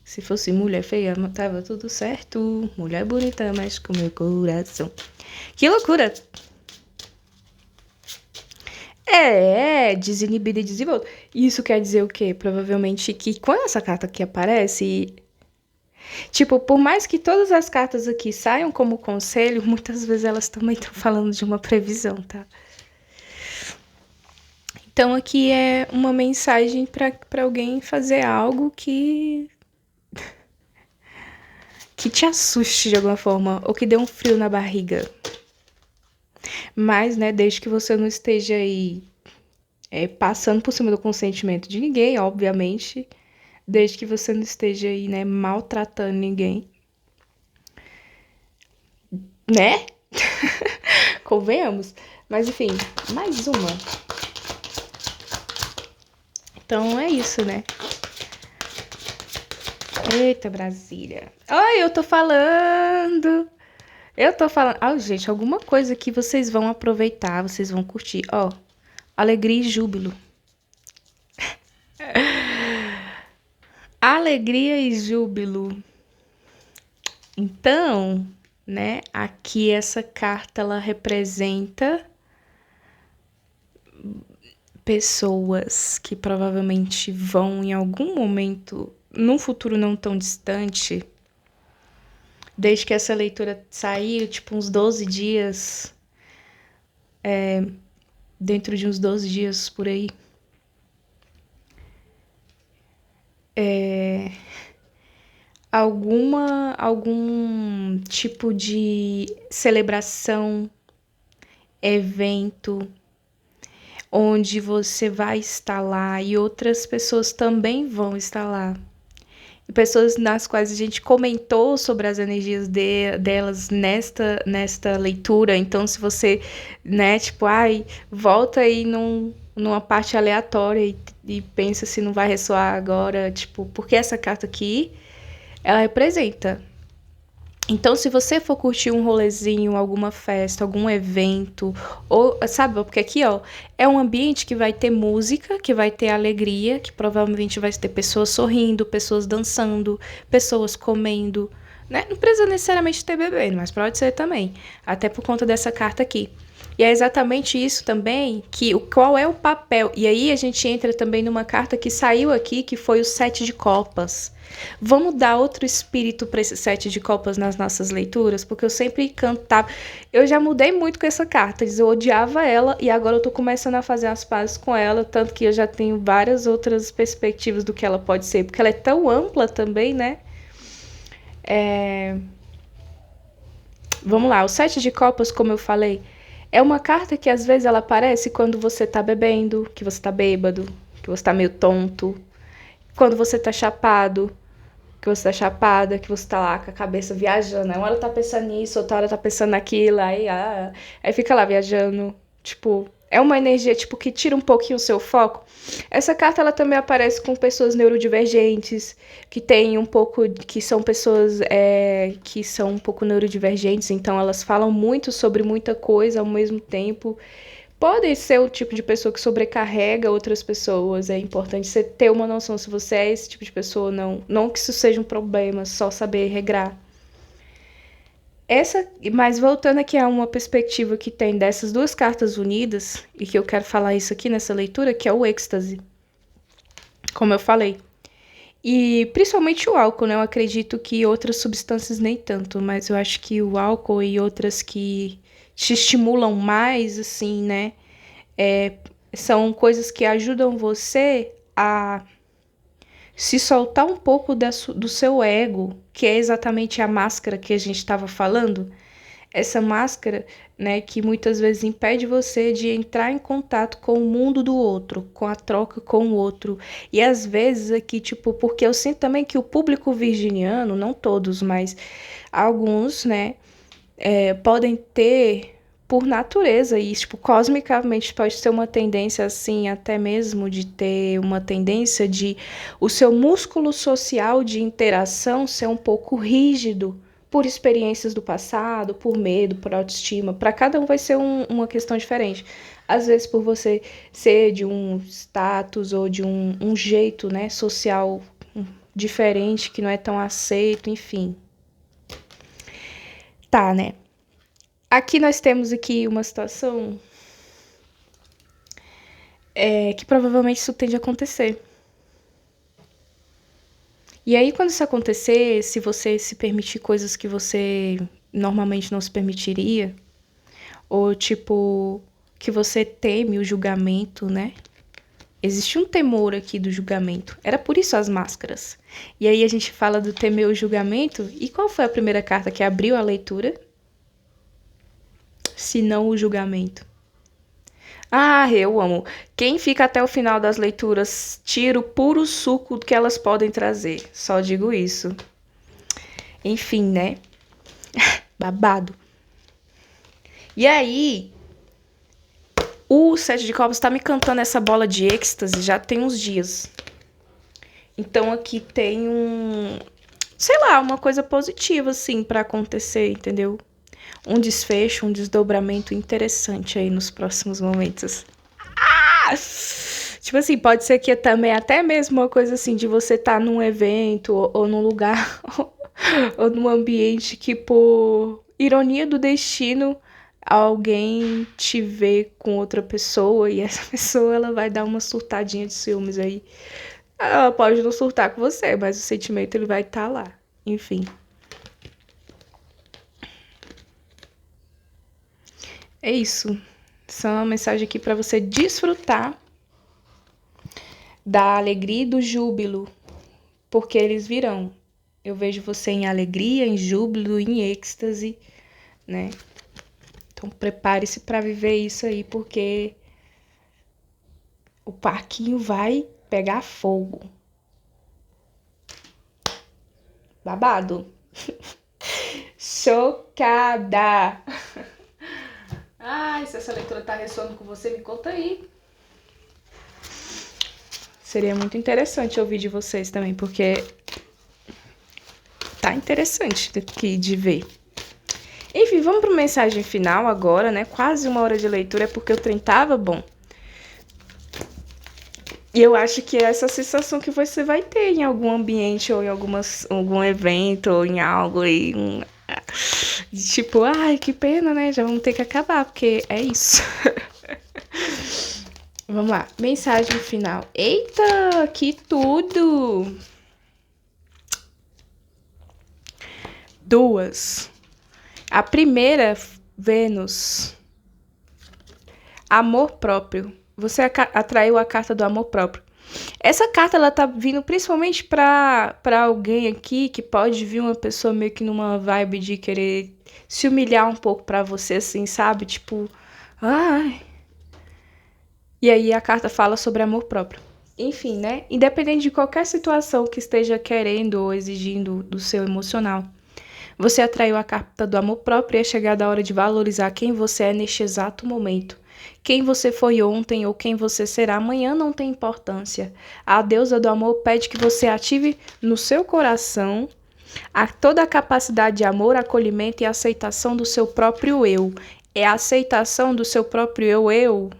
Se fosse mulher feia, tava tudo certo. Mulher bonita, mexe com meu coração. Que loucura! Desinibida e desenvolta. Isso quer dizer o quê? Provavelmente que quando essa carta aqui aparece, tipo, por mais que todas as cartas aqui saiam como conselho, muitas vezes elas também estão falando de uma previsão, tá? Então aqui é uma mensagem para alguém fazer algo que te assuste de alguma forma, ou que dê um frio na barriga. Mas, né, desde que você não esteja aí passando por cima do consentimento de ninguém, obviamente, desde que você não esteja aí, né, maltratando ninguém, né? Convenhamos. Mas, enfim, mais uma. Então, é isso, né? Eita, Brasília. Ai, eu tô falando. Ah, gente, alguma coisa que vocês vão aproveitar, vocês vão curtir. Ó, alegria e júbilo. Alegria e júbilo. Então, né, aqui essa carta ela representa pessoas que provavelmente vão em algum momento, num futuro não tão distante, desde que essa leitura saiu, tipo uns 12 dias, dentro de uns 12 dias por aí, algum tipo de celebração, evento, onde você vai estar lá e outras pessoas também vão estar lá. pessoas nas quais a gente comentou sobre as energias delas nesta leitura. Então, se você, né, tipo, ai, volta aí numa parte aleatória e pensa se não vai ressoar agora, tipo, porque essa carta aqui, ela representa. Então, se você for curtir um rolezinho, alguma festa, algum evento, ou, sabe, porque aqui, ó, é um ambiente que vai ter música, que vai ter alegria, que provavelmente vai ter pessoas sorrindo, pessoas dançando, pessoas comendo, né? Não precisa necessariamente ter bebendo, mas pode ser também, até por conta dessa carta aqui. E é exatamente isso também, qual é o papel. E aí a gente entra também numa carta que saiu aqui, que foi o 7 de copas. Vamos dar outro espírito para esse 7 de copas nas nossas leituras, porque eu sempre cantava. Eu já mudei muito com essa carta, eu odiava ela e agora eu tô começando a fazer as pazes com ela, tanto que eu já tenho várias outras perspectivas do que ela pode ser, porque ela é tão ampla também, né? Vamos lá, o 7 de copas, como eu falei, é uma carta que às vezes ela aparece quando você tá bebendo, que você tá bêbado, que você tá meio tonto, quando você tá chapado, que você tá chapada, que você tá lá com a cabeça viajando. Aí uma hora tá pensando nisso, outra hora tá pensando naquilo, aí fica lá viajando. Tipo, é uma energia tipo que tira um pouquinho o seu foco. Essa carta ela também aparece com pessoas neurodivergentes, que tem um pouco, que são pessoas que são um pouco neurodivergentes, então elas falam muito sobre muita coisa ao mesmo tempo. Pode ser o tipo de pessoa que sobrecarrega outras pessoas. É importante você ter uma noção se você é esse tipo de pessoa ou não. Não que isso seja um problema, só saber regrar. Mas voltando aqui a uma perspectiva que tem dessas duas cartas unidas, e que eu quero falar isso aqui nessa leitura, que é o êxtase. Como eu falei. E principalmente o álcool, né? Eu acredito que outras substâncias nem tanto, mas eu acho que o álcool e outras que te estimulam mais, assim, né? São coisas que ajudam você a se soltar um pouco do seu ego, que é exatamente a máscara que a gente estava falando. Essa máscara, né, que muitas vezes impede você de entrar em contato com o mundo do outro, com a troca com o outro. E às vezes aqui, tipo, porque eu sinto também que o público virginiano, não todos, mas alguns, né, podem ter por natureza e tipo cosmicamente pode ter uma tendência assim até mesmo de ter uma tendência de o seu músculo social de interação ser um pouco rígido por experiências do passado, por medo, por autoestima. Para cada um vai ser uma questão diferente. Às vezes por você ser de um status ou de um jeito, né, social diferente que não é tão aceito, enfim. Tá, né? Aqui nós temos aqui uma situação que provavelmente isso tende a acontecer. E aí, quando isso acontecer, se você se permitir coisas que você normalmente não se permitiria, ou tipo, que você teme o julgamento, né? Existe um temor aqui do julgamento. Era por isso as máscaras. E aí a gente fala do temer o julgamento. E qual foi a primeira carta que abriu a leitura? Se não o julgamento. Ah, eu amo. Quem fica até o final das leituras tira o puro suco que elas podem trazer. Só digo isso. Enfim, né? Babado. E aí, o Sete de Copas tá me cantando essa bola de êxtase já tem uns dias. Então aqui tem sei lá, uma coisa positiva assim pra acontecer, entendeu? Um desfecho, um desdobramento interessante aí nos próximos momentos. Ah! Tipo assim, pode ser que também até mesmo uma coisa assim de você estar num evento ou num lugar ou num ambiente que por ironia do destino alguém te vê com outra pessoa e essa pessoa ela vai dar uma surtadinha de ciúmes aí. Ela pode não surtar com você, mas o sentimento ele vai estar lá. Enfim. É isso. Só uma mensagem aqui para você desfrutar da alegria e do júbilo, porque eles virão. Eu vejo você em alegria, em júbilo, em êxtase, né? Então prepare-se para viver isso aí, porque o parquinho vai pegar fogo. Babado. Chocada. Ai, se essa leitura tá ressoando com você, me conta aí. Seria muito interessante ouvir de vocês também, porque tá interessante aqui de ver. Enfim, vamos para a mensagem final agora, né? Quase 1 hora de leitura, é porque o trem tava bom. E eu acho que é essa sensação que você vai ter em algum ambiente, ou em algum evento, ou em algo aí. Tipo, ai, que pena, né? Já vamos ter que acabar, porque é isso. Vamos lá, mensagem final. Eita, que tudo! 2. A primeira, Vênus. Amor próprio. Você atraiu a carta do amor próprio. Essa carta, ela tá vindo principalmente pra alguém aqui, que pode vir uma pessoa meio que numa vibe de querer se humilhar um pouco pra você, assim, sabe? Tipo, ai. E aí a carta fala sobre amor próprio. Enfim, né? Independente de qualquer situação que esteja querendo ou exigindo do seu emocional, você atraiu a carta do amor próprio e é chegada a hora de valorizar quem você é neste exato momento. Quem você foi ontem ou quem você será amanhã não tem importância. A deusa do amor pede que você ative no seu coração toda a capacidade de amor, acolhimento e aceitação do seu próprio eu. É a aceitação do seu próprio eu.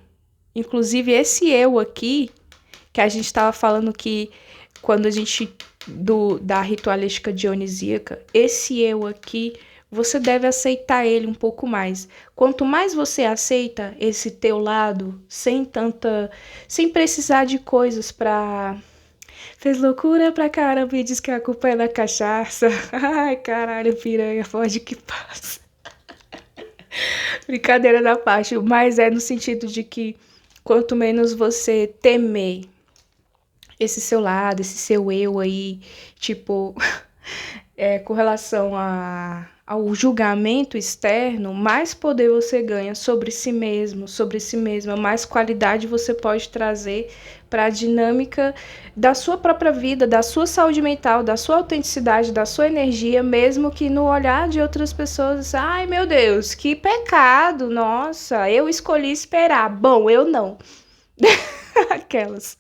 Inclusive, esse eu aqui, que a gente estava falando que quando a gente da ritualística dionisíaca, esse eu aqui, você deve aceitar ele um pouco mais. Quanto mais você aceita esse teu lado, sem precisar de coisas pra... Fez loucura pra caramba e diz que a culpa é da cachaça. Ai, caralho, piranha, pode que passa. Brincadeira da parte, mas é no sentido de que quanto menos você temer esse seu lado, esse seu eu aí, tipo, com relação ao julgamento externo, mais poder você ganha sobre si mesmo, sobre si mesma, mais qualidade você pode trazer para a dinâmica da sua própria vida, da sua saúde mental, da sua autenticidade, da sua energia, mesmo que no olhar de outras pessoas, ai meu Deus, que pecado, nossa, eu escolhi esperar, bom, eu não. Aquelas.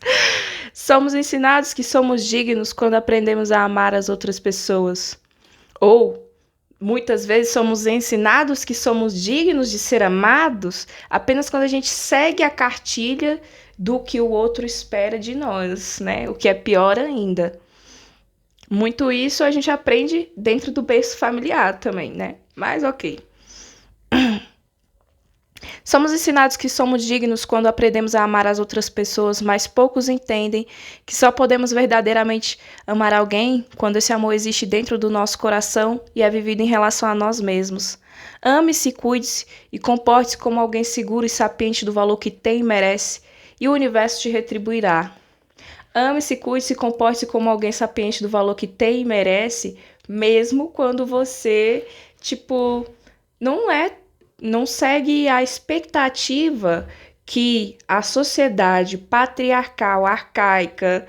Somos ensinados que somos dignos quando aprendemos a amar as outras pessoas. Ou, muitas vezes, somos ensinados que somos dignos de ser amados apenas quando a gente segue a cartilha do que o outro espera de nós, né? O que é pior ainda. Muito isso a gente aprende dentro do berço familiar também, né? Mas ok. Somos ensinados que somos dignos quando aprendemos a amar as outras pessoas, mas poucos entendem que só podemos verdadeiramente amar alguém quando esse amor existe dentro do nosso coração e é vivido em relação a nós mesmos. Ame-se, cuide-se e comporte-se como alguém seguro e sapiente do valor que tem e merece, e o universo te retribuirá. Ame-se, cuide-se e comporte-se como alguém sapiente do valor que tem e merece, mesmo quando você, tipo, não segue a expectativa que a sociedade patriarcal, arcaica,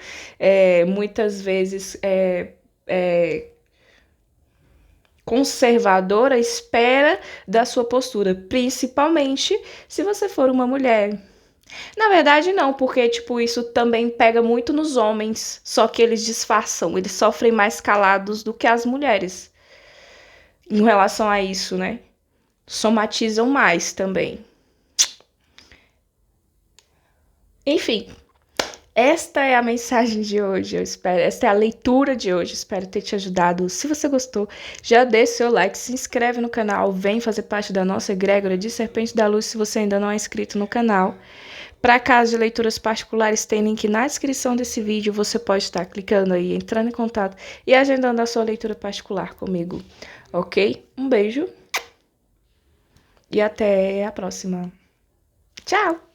muitas vezes conservadora, espera da sua postura, principalmente se você for uma mulher. Na verdade, não, porque, tipo, isso também pega muito nos homens, só que eles disfarçam, eles sofrem mais calados do que as mulheres em relação a isso, né? Somatizam mais também. Enfim, esta é a mensagem de hoje, esta é a leitura de hoje, espero ter te ajudado. Se você gostou, já deixa seu like, se inscreve no canal, vem fazer parte da nossa egrégora de Serpente da Luz se você ainda não é inscrito no canal. Para caso de leituras particulares, tem link na descrição desse vídeo, você pode estar clicando aí, entrando em contato e agendando a sua leitura particular comigo, ok? Um beijo e até a próxima. Tchau!